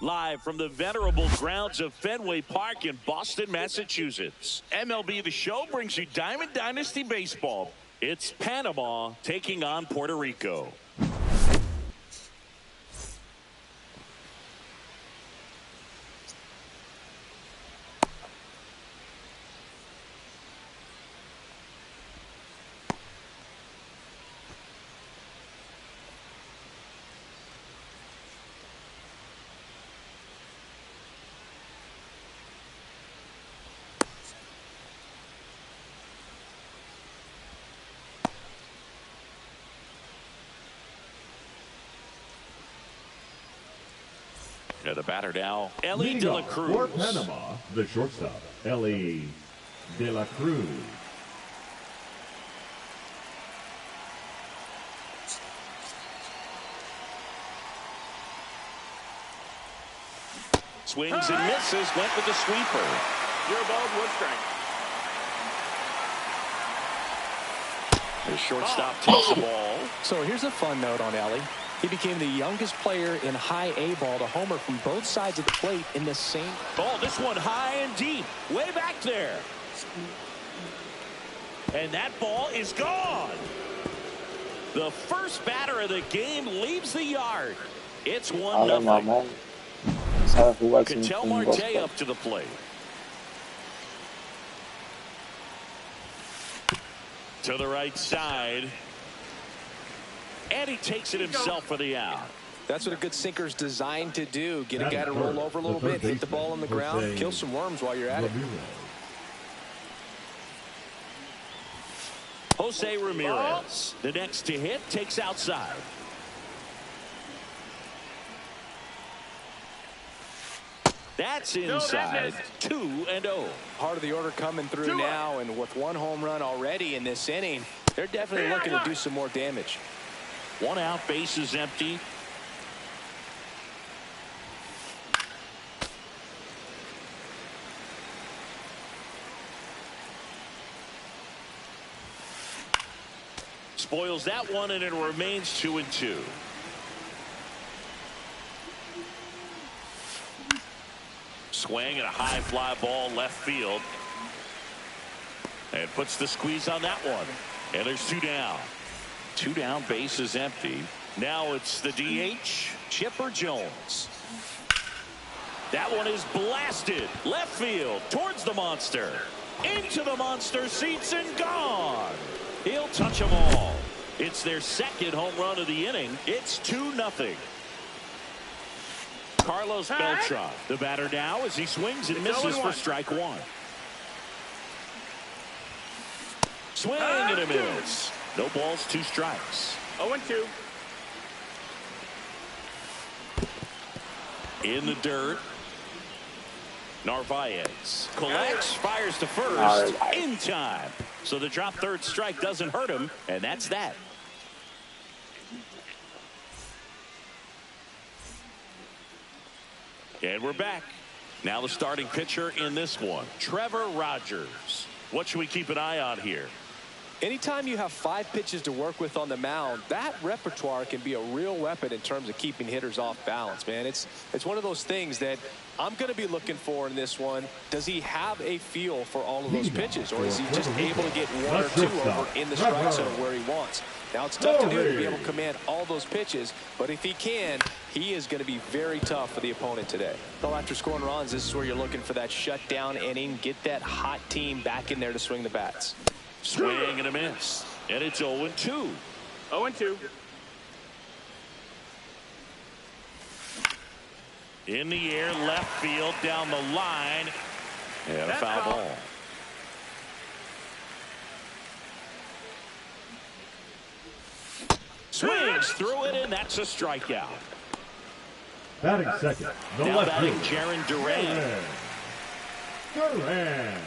Live from the venerable grounds of Fenway Park in Boston, Massachusetts. MLB The Show brings you Diamond Dynasty Baseball. It's Panama taking on Puerto Rico. Now the batter now, Ellie De La Cruz. For Panama, the shortstop, Ellie De La Cruz. Swings and misses, went with the sweeper. You're above one strike. The shortstop takes the ball. So here's a fun note on Ellie. He became the youngest player in high A ball to homer from both sides of the plate in the same. Oh, this one high and deep, way back there. And that ball is gone. The first batter of the game leaves the yard. It's 1-0. Cattell Marte up to the plate. To the right side. And he takes it himself for the out. That's what a good sinker's designed to do. Get a guy to roll over a little bit, hit the ball on the ground, kill some worms while you're at it. Jose Ramirez, the next to hit, takes outside. That's inside. 2-0. Part of the order coming through now, and with one home run already in this inning, they're definitely looking to do some more damage. One out, base is empty. Spoils that one, and it remains 2-2. Swing and a high fly ball left field. And puts the squeeze on that one. And there's 2 down. 2 down, base is empty. Now it's the DH, Chipper Jones. That one is blasted left field towards the monster. Into the monster seats and gone. He'll touch them all. It's their second home run of the inning. It's 2-0. Carlos Beltran, the batter now as he swings and misses for strike one. Swing and a miss. No balls, 2 strikes. 0-2. In the dirt. Narvaez collects, fires to first in time. So the drop third strike doesn't hurt him, and that's that. And we're back. Now the starting pitcher in this one, Trevor Rogers. What should we keep an eye on here? Anytime you have 5 pitches to work with on the mound, that repertoire can be a real weapon in terms of keeping hitters off balance, man. It's one of those things that I'm going to be looking for in this one. Does he have a feel for all of those pitches, or is he just able to get 1 or 2 over in the strike zone where he wants? Now, it's tough to do to be able to command all those pitches, but if he can, he is going to be very tough for the opponent today. Well, after scoring runs, this is where you're looking for that shutdown inning, get that hot team back in there to swing the bats. Swing and a miss. And it's 0-2. 0-2. In the air, left field, down the line. And a foul ball. Swings through it, and that's a strikeout. Batting second, the Now left batting fielder, Jaron Duran. Duran.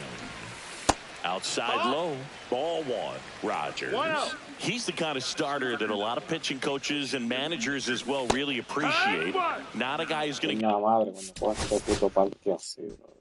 Outside low. Ball 1. Rogers. 1-0. He's the kind of starter that a lot of pitching coaches and managers as well really appreciate. Not a guy who's going to... Una madre cuando juega este puto parque así, bro.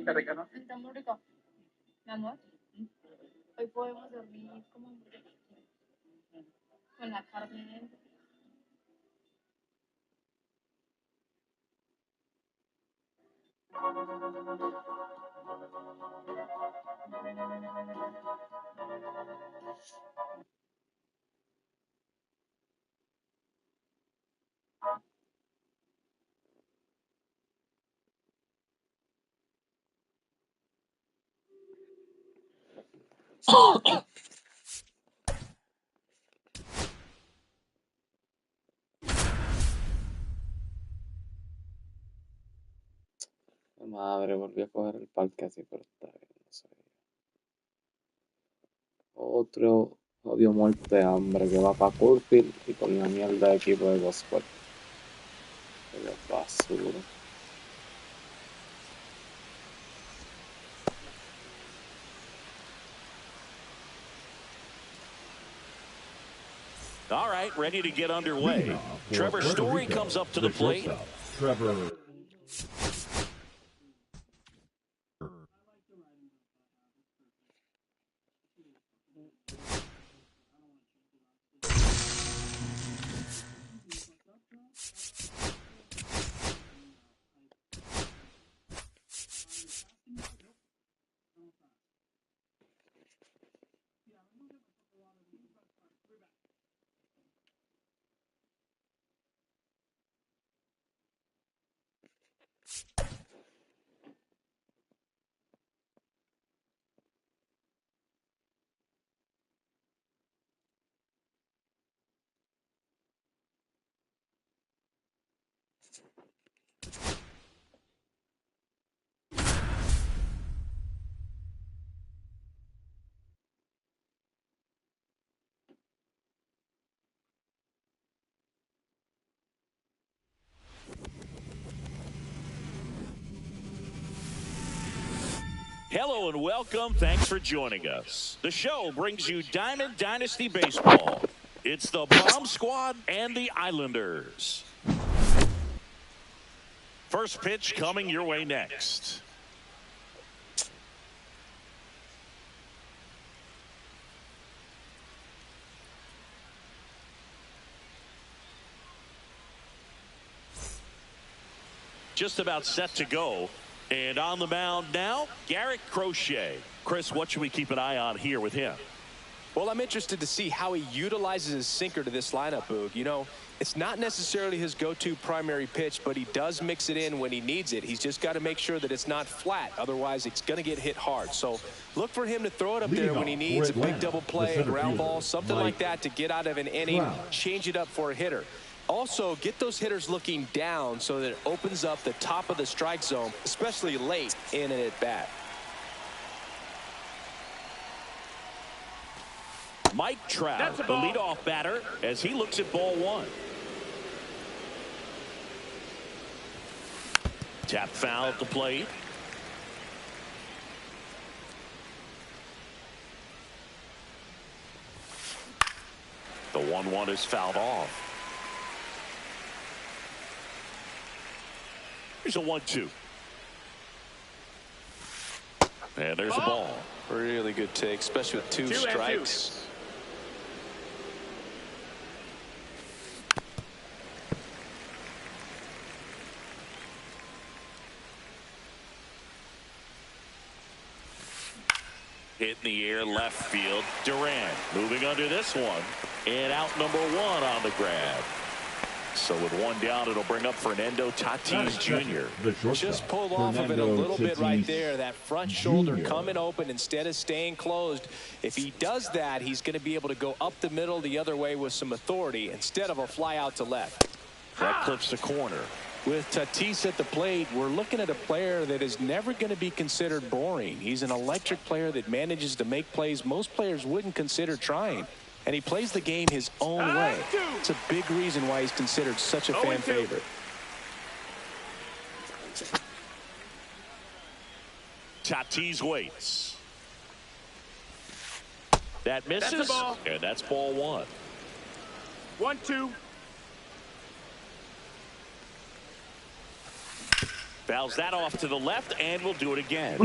Qué rico, ¿no? Está muy rico. Mi amor, hoy podemos dormir como con la carne. Madre, volví a coger el parque así, pero está bien, no sé. Otro odio muerte de hambre que va para Curfield y con la mierda de equipo de Gospel. Pero basura. All right, ready to get underway. Trevor Story comes up to the plate. Trevor. Hello and welcome. Thanks for joining us. The show brings you Diamond Dynasty Baseball. It's the Bomb Squad and the Islanders. First pitch coming your way next. Just about set to go. And on the mound now, Garrett Crochet. Chris, what should we keep an eye on here with him? Well, I'm interested to see how he utilizes his sinker to this lineup, Boog. You know, it's not necessarily his go-to primary pitch, but he does mix it in when he needs it. He's just got to make sure that it's not flat. Otherwise, it's going to get hit hard. So look for him to throw it up there when he needs a big double play, a ground ball, something like that to get out of an inning, change it up for a hitter. Also, get those hitters looking down so that it opens up the top of the strike zone, especially late in an at-bat. Mike Trout, the leadoff batter, as he looks at ball one. Tap foul at the plate. The 1-1 is fouled off. Here's a 1-2. And there's a ball. Really good take, especially with two strikes. Hit in the air, left field. Durant moving under this one. And out number one on the grab. So with one down, it'll bring up Fernando Tatis Jr. Just pulled off of it a little bit right there. That front shoulder coming open instead of staying closed. If he does that, he's going to be able to go up the middle the other way with some authority instead of a fly out to left. That clips the corner. With Tatis at the plate, we're looking at a player that is never going to be considered boring. He's an electric player that manages to make plays most players wouldn't consider trying. And he plays the game his own way. It's a big reason why he's considered such a fan favorite. Tatis waits. That misses. And that's ball one. 1-2. Fouls that off to the left, and we'll do it again.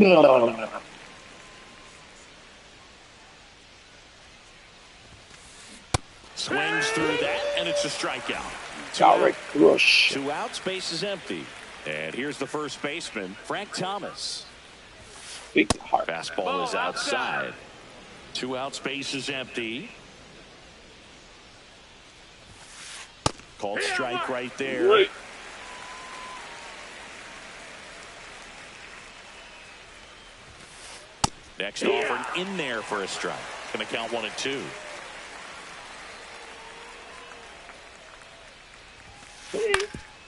Swings through that, and it's a strikeout. Two outs, base is empty. And here's the first baseman, Frank Thomas. Big heart. Fastball is outside. 2 outs, base is empty. Called strike right there. Next offered in there for a strike. Going to count 1-2.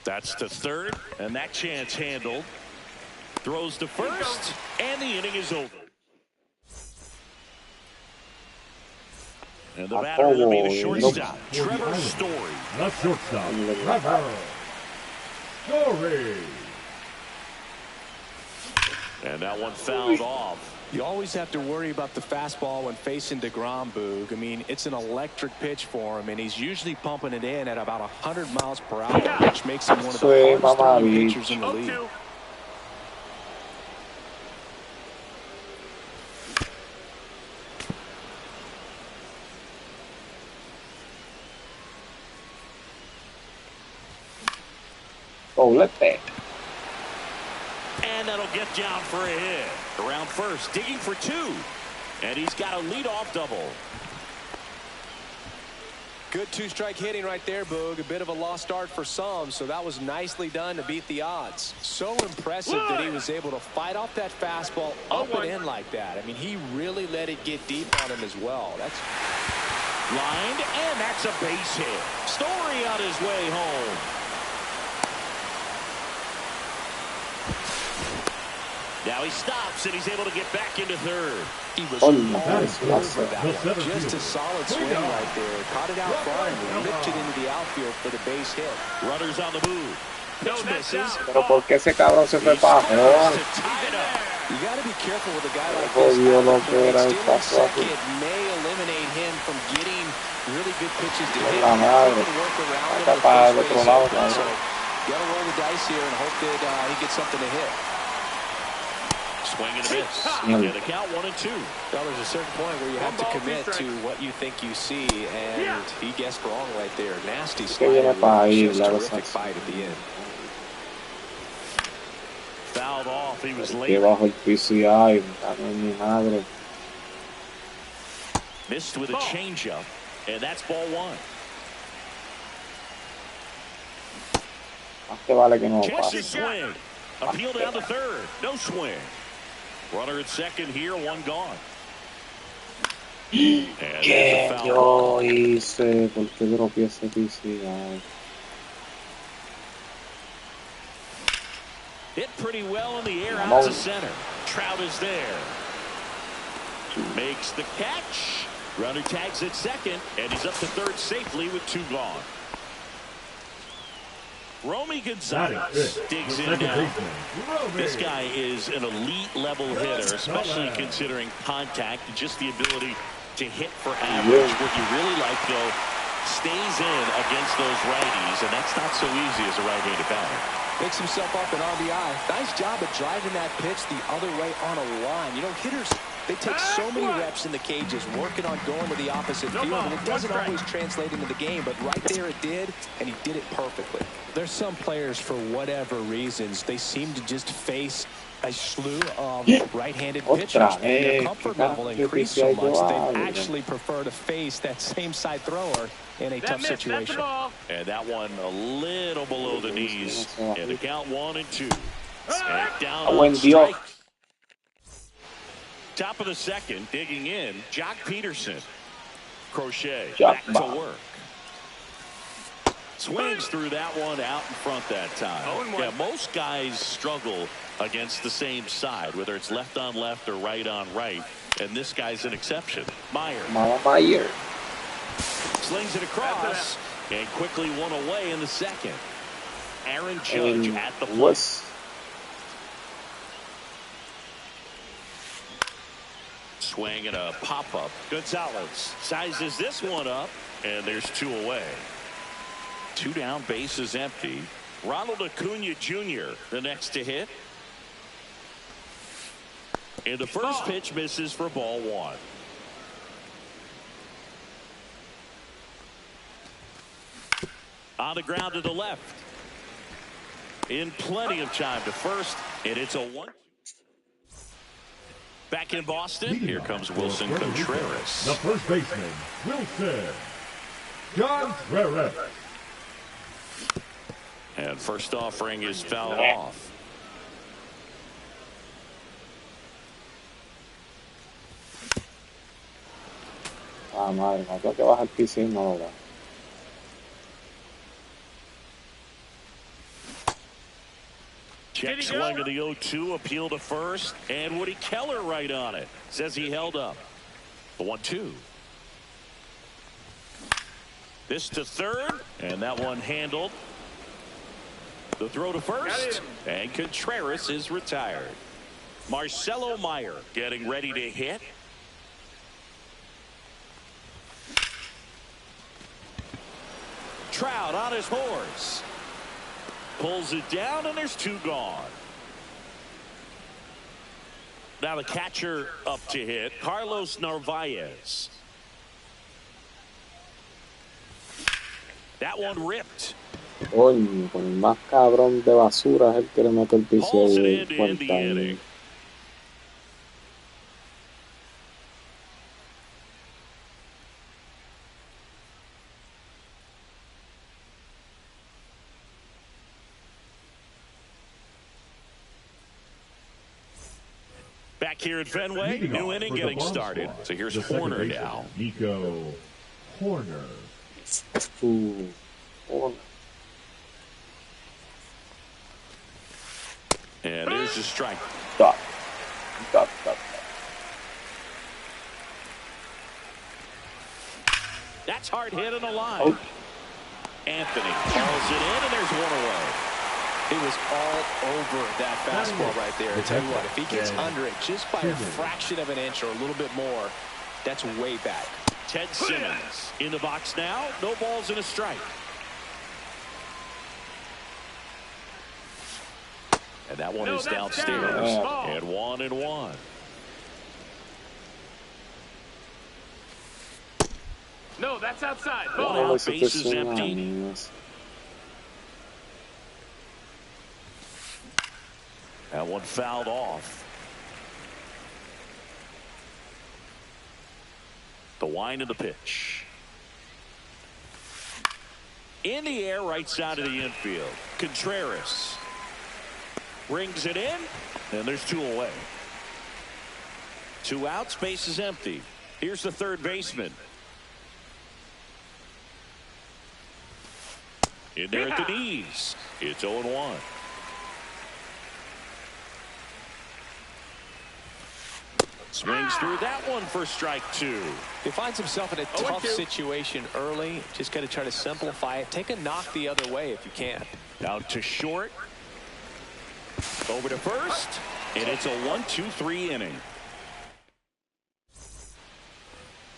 That's to third, and that chance handled. Throws to first, and the inning is over. And the batter will be the shortstop, Trevor Story. The shortstop, Trevor Story. And that one fouled off. You always have to worry about the fastball when facing DeGrom, Boog. I mean, it's an electric pitch for him, and he's usually pumping it in at about 100 miles per hour, which makes him one of the hardest throwing pitchers in the league. Oh, let that. And that'll get down for a hit. Around first, digging for 2. And he's got a leadoff double. Good two-strike hitting right there, Boog. A bit of a lost start for some, so that was nicely done to beat the odds. So impressive that he was able to fight off that fastball up and in like that. I mean, he really let it get deep on him as well. That's lined, and that's a base hit. Story on his way home. Now he stops, and he's able to get back into third. He was all over that one. Just a solid swing right there. Caught it out front and ripped it into the outfield for the base hit. Runners on the move. Pitch misses. Pero ¿por qué ese cabrón se fue para abajo? You got to be careful with a guy like this. Stealing second may eliminate him from getting really good pitches to hit. La madre. Acá para el otro lado. So, got to roll the dice here and hope that he gets something to hit. Swing and a miss. And the count 1-2. Well, there's a certain point where you have to commit to what you think you see, and he guessed wrong right there. Nasty slider. Just terrific fight at the end. Fouled off. He was late. Debajo el piso y ay, mi madre. Missed with a changeup, and that's ball 1. Más que vale que no Chance to pase. swing. Appeal down to third. No swing. Runner at second here, one gone. ¿Qué yo hice? ¿Por qué dropeé ese piso y ay? Hit pretty well in the air out to center. Trout is there. Makes the catch. Runner tags at second, and he's up to third safely with 2 gone. Romy Gonzalez digs in now. This guy is an elite level hitter, especially considering contact and just the ability to hit for average. What you really like, though, stays in against those righties, and that's not so easy as a right-handed batter. Picks himself up an RBI. Nice job of driving that pitch the other way on a line. You know, hitters, they take so many reps in the cages working on going to the opposite field, and it doesn't always translate into the game, but right there it did, and he did it perfectly. There's some players, for whatever reasons, they seem to just face a slew of right-handed pitchers, and their comfort level increased so much they actually prefer to face that same side thrower in a tough situation. And that one a little below the knees. And the count 1-2. And down on strike. Top of the second, digging in, Jock Peterson. Crochet back to work. Swings through that one out in front that time. Yeah, most guys struggle against the same side, whether it's left on left or right on right. And this guy's an exception. Meyer. Slings it across and quickly one away in the second. Aaron Judge at the plate. Swing and a pop-up. Gonzalez sizes this one up, and there's 2 away. 2 down, bases empty. Ronald Acuna Jr. the next to hit. And the first pitch misses for ball 1. On the ground to the left. In plenty of time to first, and it's a 1. Back in Boston, here comes Wilson Contreras. The first baseman, Wilson Contreras. And first offering is fouled off. Madre, no creo que baja el piso y no lo da. Check swing of the 0-2, appeal to first, and Woody Keller right on it. Says he held up. The 1-2. This to third, and that one handled. The throw to first, and Contreras is retired. Marcelo Meyer getting ready to hit. Trout on his horse. Pulls it down, and there's 2 gone. Now the catcher up to hit, Carlos Narvaez. That one ripped. Coño, con el más cabrón de basura es el que le mete el piso ahí. Back here at Fenway, new inning getting started. So here's Horner now. Nico Horner. And there's the strike. Stop. That's hard hit on the line. Anthony calls it in, and there's 1 away. He was all over that fastball right there. I tell you what, if he gets under it just by a fraction of an inch or a little bit more, that's way back. Ted Simmons in the box now. No balls and a strike. And that one is downstairs. And 1-1. No, that's outside. One out, base is empty. That one fouled off. The wind of the pitch. In the air, right side of the infield. Contreras brings it in, and there's 2 away. 2 outs, base is empty. Here's the third baseman. In there at the knees. It's 0-1. Swings through that one for strike 2. He finds himself in a tough situation early. Just got to try to simplify it. Take a knock the other way if you can. Out to short. Over to first. And it's a 1-2-3 inning.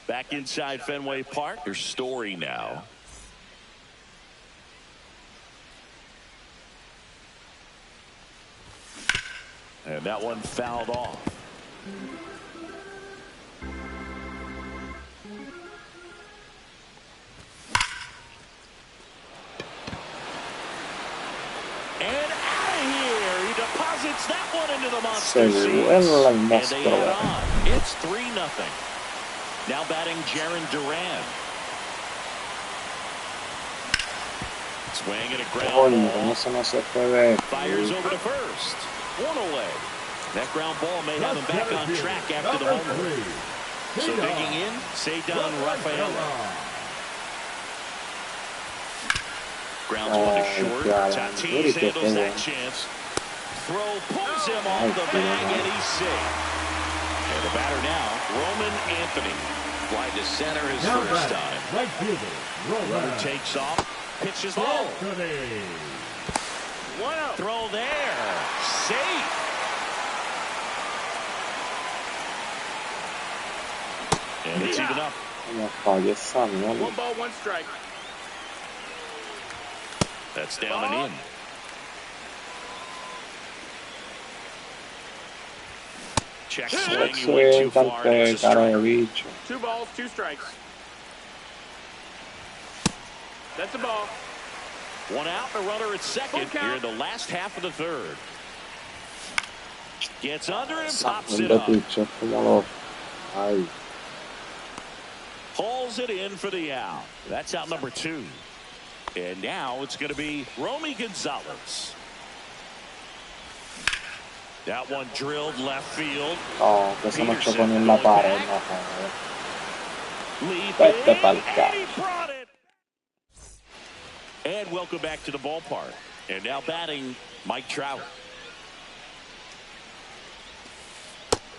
Back inside Fenway Park. Here's Story now. And that one fouled off. And out of here. He deposits that one into the monster seats. And they head on. It's 3-0. Now batting Jaron Duran. Swing and a ground ball. Fires over to first. One away. That ground ball may have him back on track after the homer. So digging in, Cedar Rafaela. Grounds one to short. Tatis handles that chance. Throw pulls him off the bag, and he's safe. And the batter now, Roman Anthony. Fly to center his first time. Runner takes off. Pitches low. 1-0. Throw there. Safe. And it's even up. 1 ball, 1 strike. That's down and in. Check swing. He went too far. It's a strike. 2 balls, 2 strikes. That's a ball. 1 out, a runner at second here in the last half of the third. Gets under it and pops it up. Hauls it in for the out. That's out number 2. And now it's going to be Romy Gonzalez. That one drilled left field. Oh, que se me chocó en la pared. Vete pa'l carajo. And welcome back to the ballpark. And now batting Mike Trout.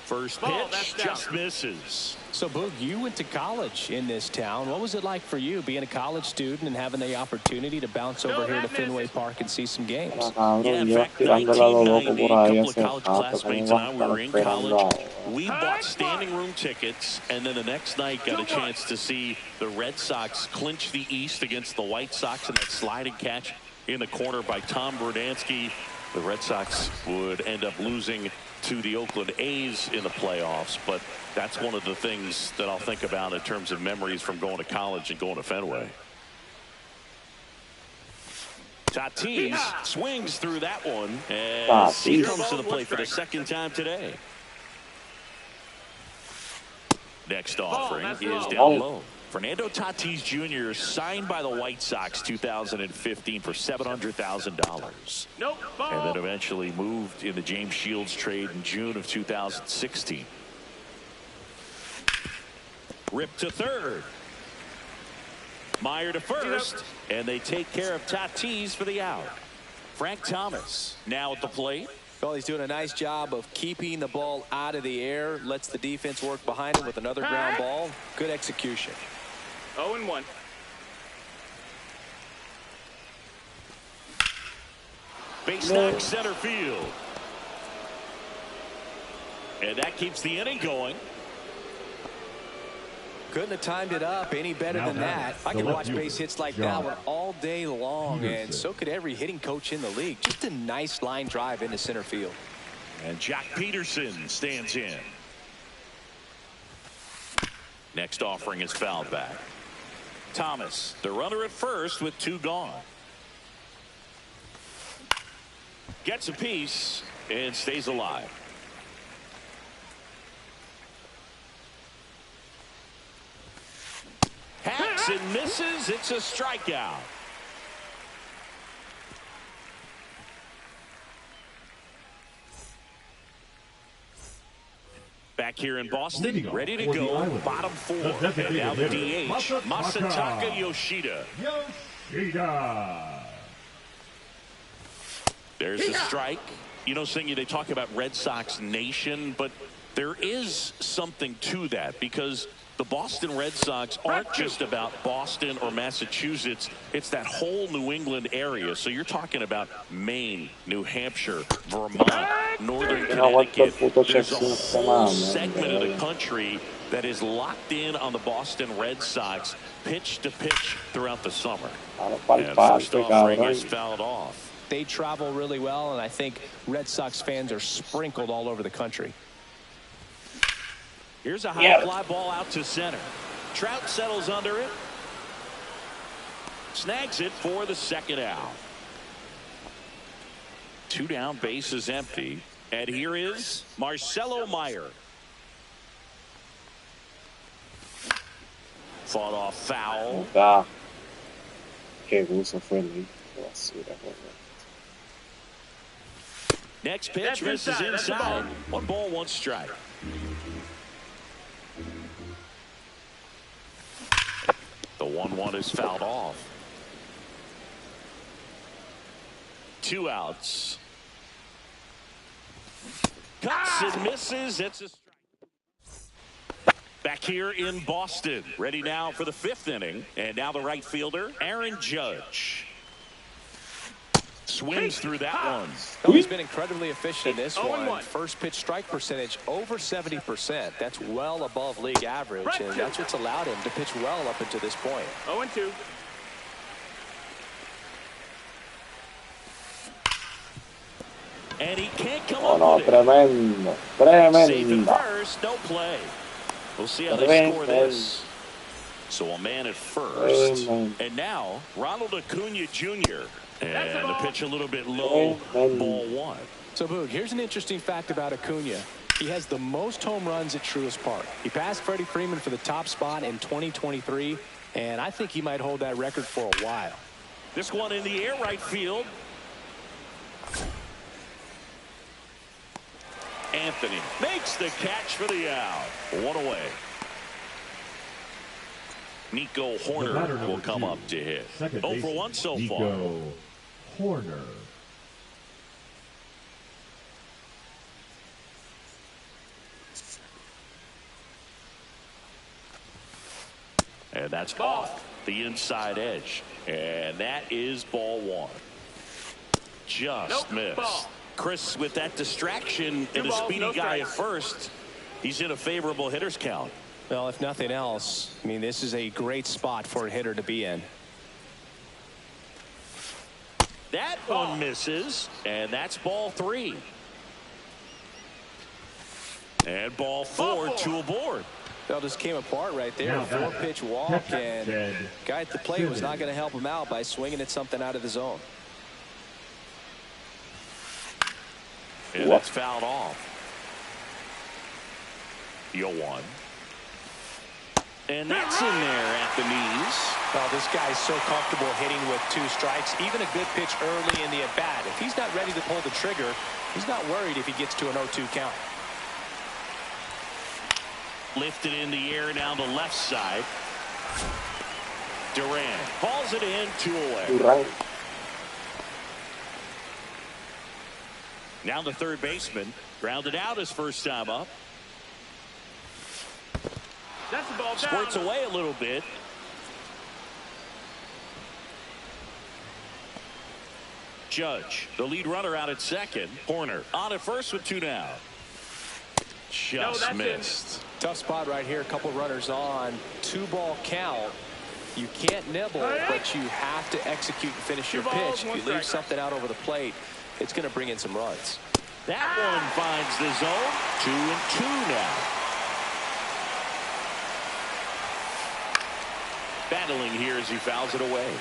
First pitch just misses. So, Boog, you went to college in this town. What was it like for you being a college student and having the opportunity to bounce over here to Fenway Park and see some games? Yeah, in fact, 1990, a couple of college classmates and I, we were in college. We bought standing room tickets, and then the next night got a chance to see the Red Sox clinch the East against the White Sox in that sliding catch in the corner by Tom Verdansky. The Red Sox would end up losing to the Oakland A's in the playoffs, but that's one of the things that I'll think about in terms of memories from going to college and going to Fenway. Tatis swings through that one as he comes to the plate for the second time today. Next offering is down low. Fernando Tatis Jr. signed by the White Sox 2015 for $700,000. Nope. And then eventually moved in the James Shields trade in June of 2016. Ripped to third. Meyer to first. And they take care of Tatis for the out. Frank Thomas now at the plate. Well, he's doing a nice job of keeping the ball out of the air. Lets the defense work behind him with another ground ball. Good execution. 0-1. Base knock center field. And that keeps the inning going. Couldn't have timed it up any better than that. I can watch base hits like that one all day long, and so could every hitting coach in the league. Just a nice line drive into center field. And Jack Peterson stands in. Next offering is fouled back. Thomas, the runner at first with 2 gone. Gets a piece and stays alive. Hacks and misses. It's a strikeout. Back here in Boston, ready to go, bottom 4. And now the DH, Masataka Yoshida. There's a strike. You know, Singy, they talk about Red Sox Nation, but There is something to that because the Boston Red Sox aren't just about Boston or Massachusetts. It's that whole New England area. So you're talking about Maine, New Hampshire, Vermont, Northern Connecticut. There's a whole segment of the country that is locked in on the Boston Red Sox pitch to pitch throughout the summer. And first offering is fouled off. They travel really well, and I think Red Sox fans are sprinkled all over the country. Here's a high fly ball out to center. Trout settles under it. Snags it for the second out. 2 down, base is empty. And here is Marcelo Meyer. Fought off foul. Next pitch misses inside. 1 ball, 1 strike. The 1-1 is fouled off. 2 outs. Cuts and misses. It's a strike. Back here in Boston. Ready now for the 5th inning. And now the right fielder, Aaron Judge. Swings through that one. Oh, he's been incredibly efficient in this one. First pitch strike percentage over 70%. That's well above league average, and that's what's allowed him to pitch well up until this point. 0-2. And he can't come up with it. Safe at first, no play. We'll see how they score this. So a man at first. And now Ronald Acuna Jr. And the pitch a little bit low. Ball 1. So, Boog, here's an interesting fact about Acuna. He has the most home runs at Truist Park. He passed Freddie Freeman for the top spot in 2023, and I think he might hold that record for a while. This one in the air, right field. Anthony makes the catch for the out. 1 away. Nico Horner will come up to hit. 0 for 1 so far. Nico Horner. And that's off the inside edge. And that is ball 1. Just missed. Chris, with that distraction and a speedy guy at first, he's in a favorable hitter's count. Well, if nothing else, I mean, this is a great spot for a hitter to be in. That one misses, and that's ball 3. And ball 4, 2 aboard. Well, just came apart right there. A 4-pitch walk, and guy at the plate was not going to help him out by swinging at something out of the zone. And that's fouled off. 0-1. And that's in there at the knees. Well, this guy's so comfortable hitting with 2 strikes. Even a good pitch early in the at-bat. If he's not ready to pull the trigger, he's not worried if he gets to an 0-2 count. Lifted in the air down the left side. Duran hauls it in, 2 away. Now the third baseman grounded out his first time up. That's the ball. Squirts away a little bit. Judge, the lead runner, out at second. Horner on at first with 2 down. Just missed. Tough spot right here. A couple runners on. 2-ball count. You can't nibble, but you have to execute and finish your pitch. If you leave something out over the plate, it's going to bring in some runs. That one finds the zone. 2-2 now. Battling here as he fouls it away.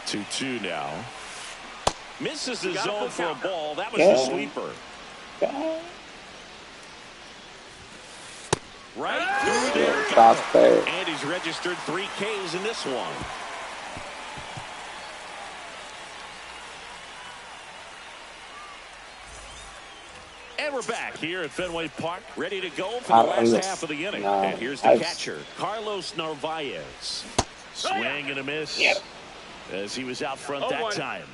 2-2 now. Misses the zone for a ball. That was the sweeper. Right through there. And he's registered 3 Ks in this one. And we're back here at Fenway Park, ready to go for the last half of the inning. And here's the catcher, Carlos Narvaez. Swing and a miss as he was out front that time.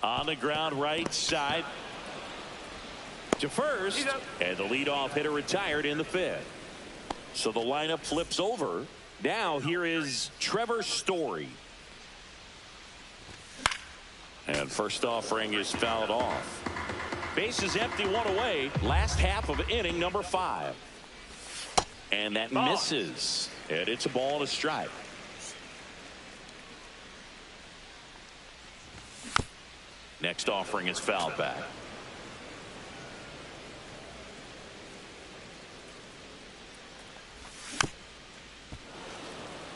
On the ground right side to first, and the leadoff hitter retired in the fifth. So the lineup flips over. Now here is Trevor Story. And first offering is fouled off. Bases empty, one away. Last half of inning number 5. And that misses. And it's a ball and a strike. Next offering is fouled back.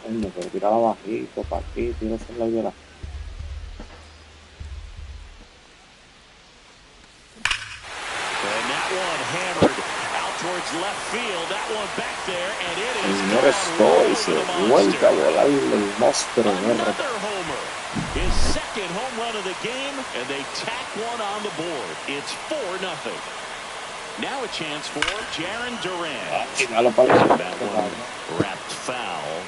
Pero tiraba bajito, para aquí, tira en la hiela. And that one hammered out towards left field. That one back there, and it is Señor Story se vuelve a volar el monstruo. Another homer. His second home run of the game, and they tack one on the board. It's 4-0. Now a chance for Jarren Duran. That one wrapped foul.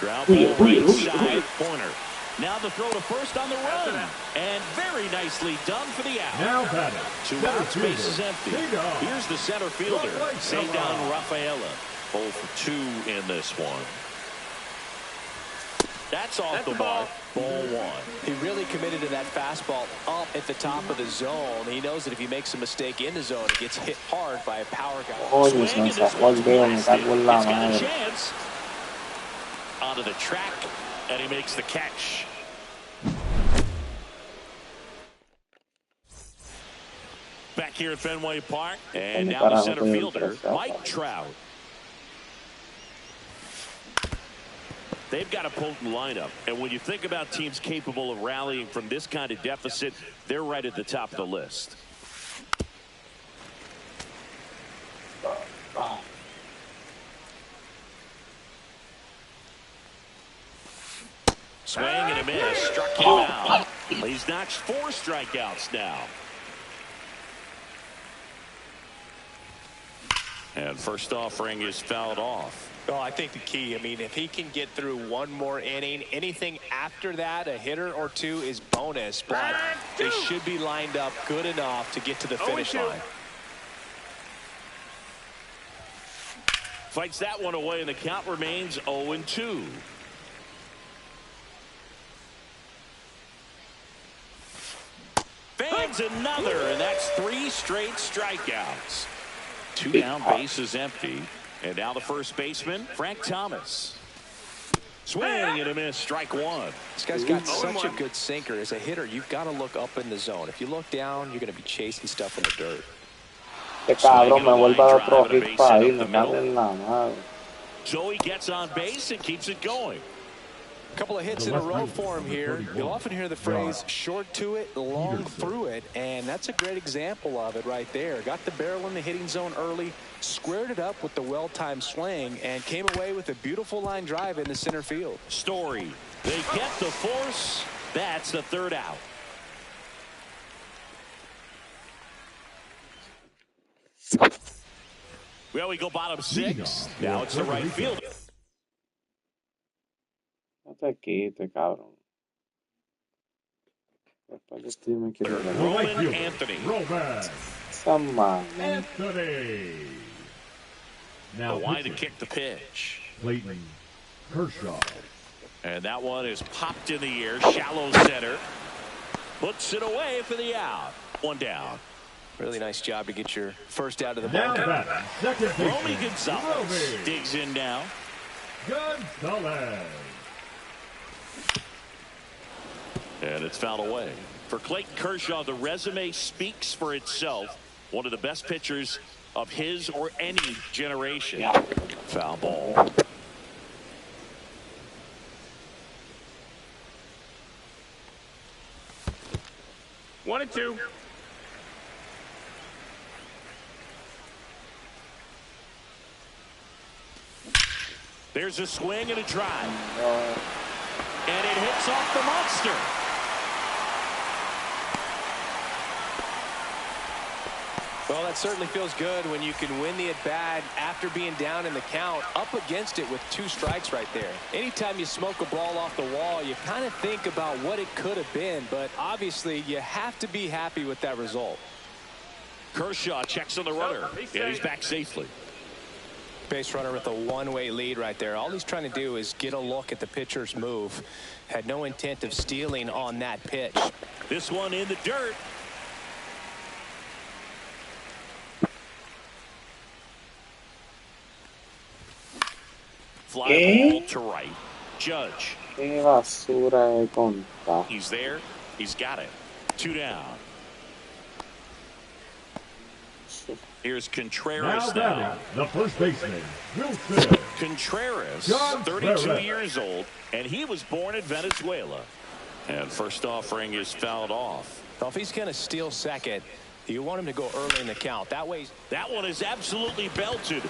Ground ball right side corner. Now the throw to first on the run. And very nicely done for the out. Now batting. Two outs, base is empty. Here's the center fielder, Cedar Rafaela. 0 for 2 in this one. That's off the mark. Ball 1. He really committed to that fastball up at the top of the zone. He knows that if he makes a mistake in the zone, it gets hit hard by a power guy. Oye, se me sacó el dedo, me cago en la madre. Onto the track, and he makes the catch. Back here at Fenway Park, and now the center fielder, Mike Trout. They've got a potent lineup, and when you think about teams capable of rallying from this kind of deficit, they're right at the top of the list. Swing and a miss, struck him out. He's notched 4 strikeouts now. And first offering is fouled off. Oh, I think the key, I mean, if he can get through one more inning, anything after that, a hitter or two is bonus, but they should be lined up good enough to get to the finish line. Fights that one away, and the count remains 0-2. Fans another, and that's 3 straight strikeouts. 2 down, bases empty. And now the first baseman, Frank Thomas. Swing and a miss, strike 1. This guy's got such a good sinker. As a hitter, you've got to look up in the zone. If you look down, you're going to be chasing stuff in the dirt. Cabrón, me vuelve a dar otro hit para ahí, me cago en la madre. Joey gets on base and keeps it going. A couple of hits in a row for him here. You'll often hear the phrase short to it, long through it, and that's a great example of it right there. Got the barrel in the hitting zone early, squared it up with the well-timed swing, and came away with a beautiful line drive in the center field. Story. They get the force. That's the 3rd out. Well, we go bottom 6. Now it's the right fielder. No te quites, cabrón. Después de ti me quiero ganar. Roman Anthony. Some man. Anthony. Now the line to kick the pitch. Clayton Kershaw. And that one is popped in the air. Shallow center. Puts it away for the out. 1 down. Really nice job to get your first out of the ball. Romy Gonzalez digs in now. Gonzalez. And it's fouled away. For Clayton Kershaw, the resume speaks for itself. One of the best pitchers of his or any generation. Foul ball. One and 2. There's a swing and a drive. And it hits off the monster. Well, that certainly feels good when you can win the at-bat after being down in the count, up against it with 2 strikes right there. Anytime you smoke a ball off the wall, you kind of think about what it could have been, but obviously you have to be happy with that result. Kershaw checks on the runner, and he's back safely. Base runner with a one-way lead right there. All he's trying to do is get a look at the pitcher's move. Had no intent of stealing on that pitch. This one in the dirt. Fly ball to right. Judge. Qué basura de conta. He's there. He's got it. 2 down. Here's Contreras now. The first baseman, Wilson. Contreras, John 32 Perez. years old, and he was born in Venezuela. And first offering is fouled off. Well, if he's going to steal second, you want him to go early in the count. That way. That one is absolutely belted.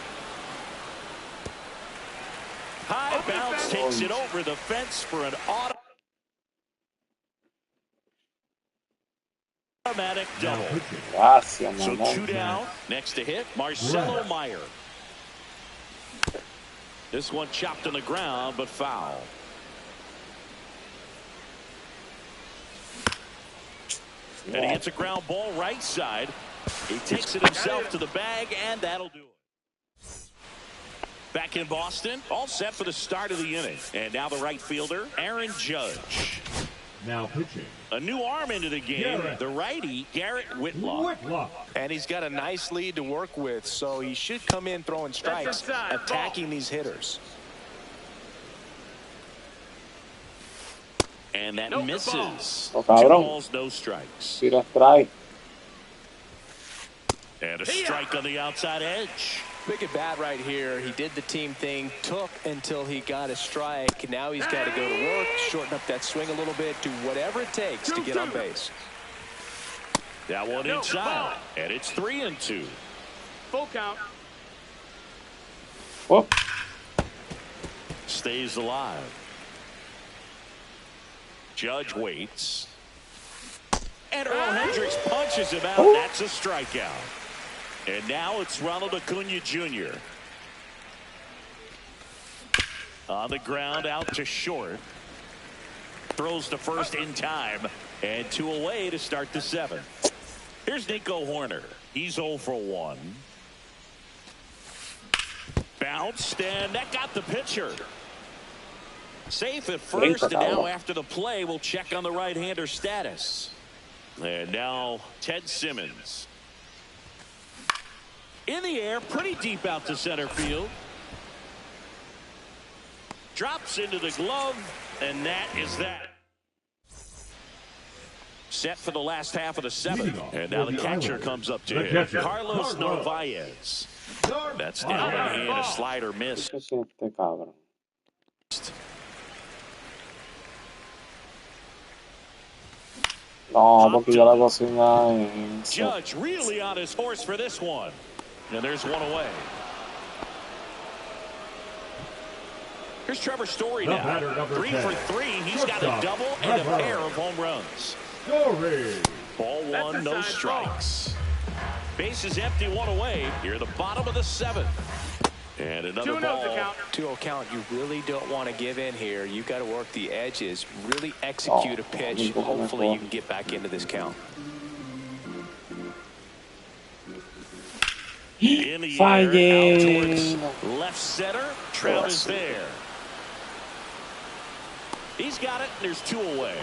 High bounce takes it over the fence for an automatic double. Gracias, So mamá. 2 down. Next to hit, Marcelo Meyer. This one chopped on the ground, but foul. And he hits a ground ball right side. He takes it himself to the bag, and that'll do it. Back in Boston, all set for the start of the inning. And now the right fielder, Aaron Judge. Now pitching. A new arm into the game, the righty, Garrett Whitlock. And he's got a nice lead to work with, so he should come in throwing strikes, attacking these hitters. And that misses. Oh, 2 cabrón. balls, no strikes. Tira strike. And a strike on the outside edge. Big at bat right here. He did the team thing, took until he got a strike. Now he's got to go to work, shorten up that swing a little bit, do whatever it takes to get on base. That one inside, and it's 3-2. Full count. Whoop. Stays alive. Judge waits. And Earl Hendricks punches him out. That's a strikeout. And now it's Ronald Acuna Jr. On the ground, out to short. Throws to first in time. And 2 away to start the 7th. Here's Nico Horner. He's 0 for 1. Bounced, and that got the pitcher. Safe at first, and now after the play, we'll check on the right-hander status. And now Ted Simmons. In the air, pretty deep out to center field. Drops into the glove, and that is that. Set for the last half of the 7th. And now the catcher comes up to him. Carlos Narvaez. That's down and a slider miss. ¿Qué es este cabrón? No, porque yo la cocina en... Judge really on his horse for this one. And there's 1 away. Here's Trevor Story now. 3 for 3. He's got a double and a pair of home runs. Ball 1, no strikes. Base is empty, 1 away. Here at the bottom of the 7th. And another ball. 2-0 count. You really don't want to give in here. You've got to work the edges, really execute a pitch. Hopefully you can get back into this count. In the air, out towards left center. Trout is there. He's got it, and there's 2 away.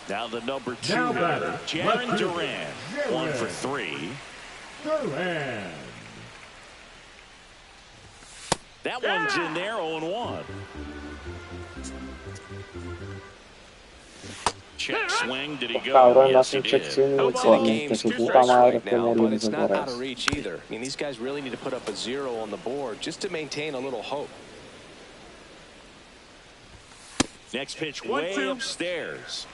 Now the number 2 hitter, Jaron Duran. 1 for 3. Duran. That one's in there, 0-1. Check swing, did he go? Cabrón, Yes, hace he check did. swing Nobody con games que su 2 puta strikes madre right esté now, but it's muriéndose not por out of eso. reach either. I mean, these guys really need to put up a 0 on the board just to maintain a little hope. Next pitch way upstairs.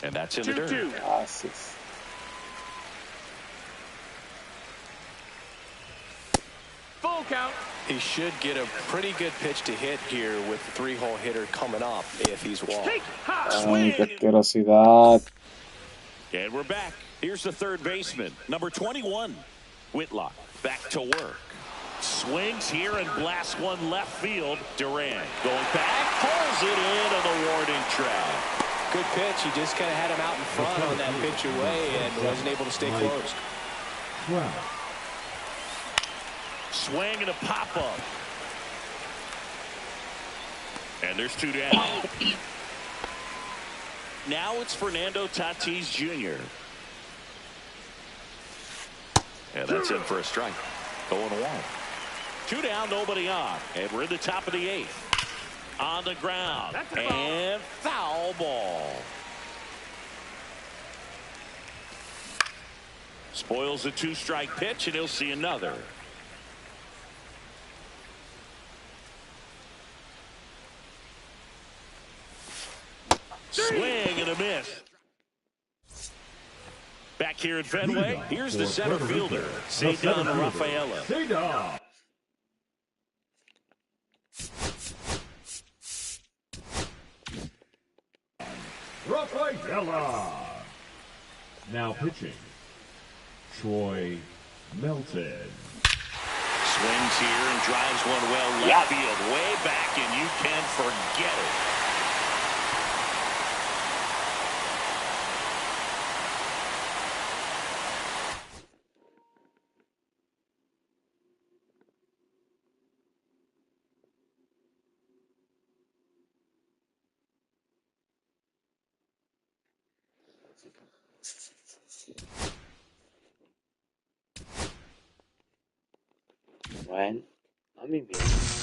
And that's in the dirt. 2-2. Gracias. Full Full count. He should get a pretty good pitch to hit here with the three-hole hitter coming up if he's walked. Take high Ay, swing. qué asquerosidad. And we're back. Here's the third baseman, number 21, Whitlock. Back to work. Swings here and blasts one left field. Durant going back, pulls it in on the warning track. Good pitch. He just kind of had him out in front on that pitch away and wasn't able to stay close. Wow. Swing and a pop-up. And there's 2 down. Now it's Fernando Tatis Jr. And that's in for a strike. 0-1. 2 down, nobody on. And we're in the top of the 8th. On the ground. And foul ball. Spoils the 2-strike pitch, and he'll see another. Swing and a miss. Back here at Fenway, here's the center fielder, Cedar Rafaela. Cedar. Rafaela. Now pitching, Troy Melton. Swings here and drives one well left field, way back, and you can forget it. Bueno, a mí bien.